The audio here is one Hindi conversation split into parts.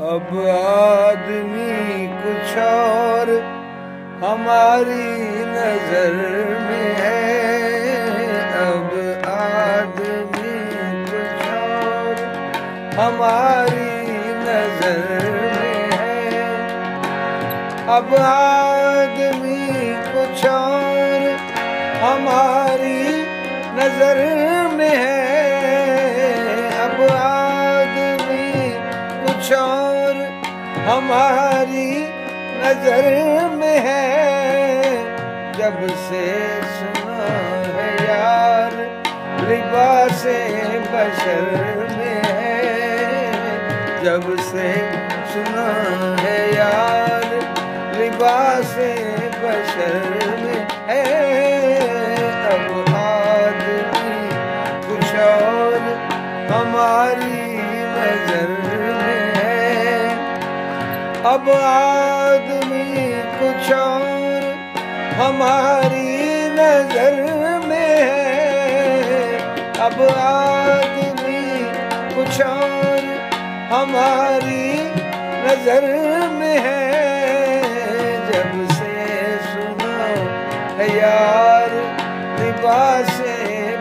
अब आदमी कुछ और हमारी नजर में है। अब आदमी कुछ और हमारी नजर में है। अब आदमी कुछ और हमारी नजर में है। अब आदमी कुछ और हमारी नजर में है। जब से सुना है यार लिबासे बशर में है। जब से सुना है यार लिबासे बशर में है। अब आदमी कुछ और हमारी नजर में है। अब आदमी कुछ और हमारी नजर में है। अब आदमी कुछ और हमारी नजर में है। जब से सुना है यार लिबासे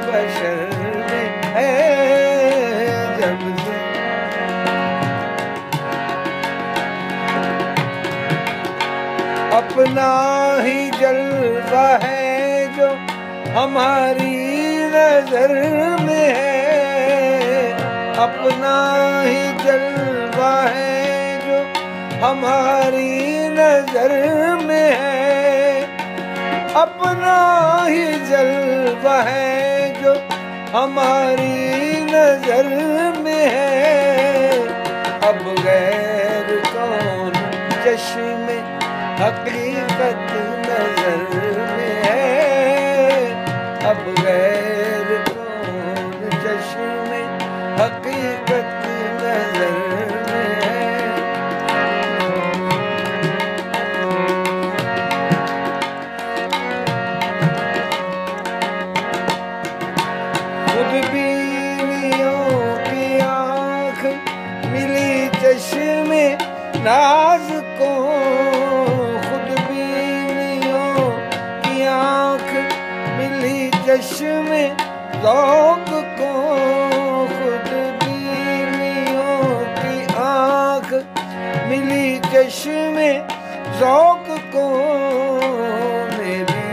बशर में है। जब से अपना ही जलवा है जो हमारी नजर में है। अपना ही जलवा है जो हमारी नजर में है। अपना ही जलवा है जो हमारी नजर में है। अब गैर कौन चश्मे हकीकत नजर में है। अब गैर कौन चश्मे हकीकत नजर में है। खुदबीनियों की आँख मिली चश्मे नाज को। चश्मे ज़ौक़ को। खुदबीनियों की आँख मिली चश्मे ज़ौक़ को। मेरी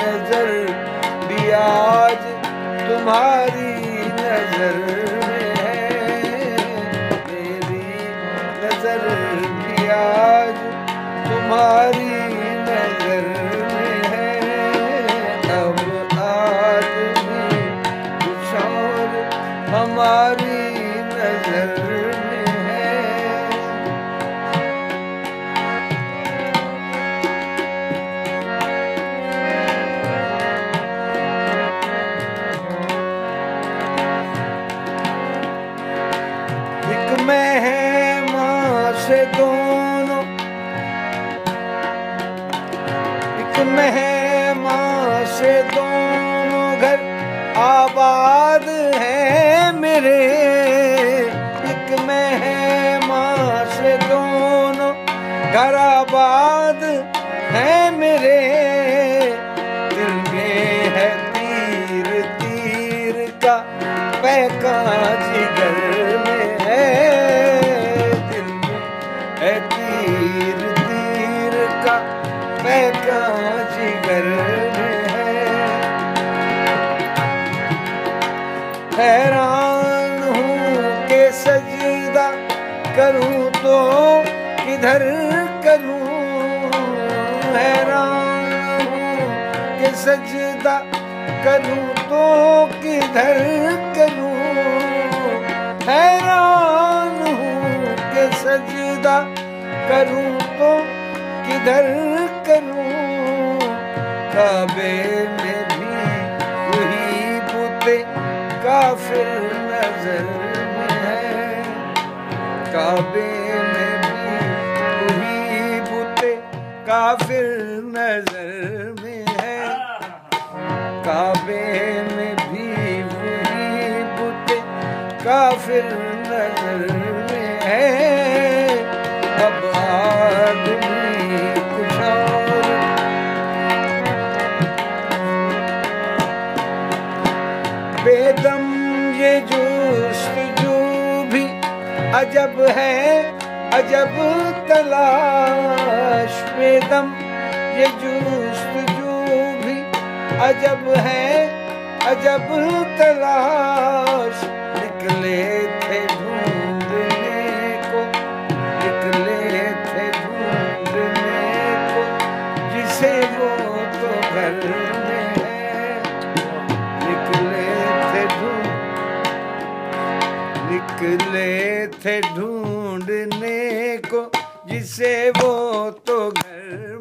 नजर भी आज तुम्हारी नजर में है। मेरी नजर भी आज तुम्हारी नजर में है। हमारी नजर में है। एक मेहमान से दोनों, एक मेहमान से दोनों घर आबाद है मेरे। एक मेहमान से दोनों घर आबाद है मेरे। दिल में है तीर तीर का पैकां जिगर में है। दिल में है तीर तीर का पैकां जिगर में है। हैरान हूँ के सजदा करूँ तो किधर करूँ। हैरान हूँ के सजदा करूँ तो किधर करूँ। हैरान हूँ के सजदा करूँ तो किधर करूँ। काबे में भी वही बुते काफिर नजर में है। काबे में भी वही बुते काफिर नजर में है। काबे में भी वही बुते काफिर नजर में है। बेदम ये जुस्तजू भी अजब है, अजब तलाश। बेदम ये जुस्तजू भी अजब है, अजब तलाश। निकले थे ढूंढने को, निकले थे ढूंढने को, जिसे वो तो घर में है। निकले थे ढूंढने को, जिसे वो तो घर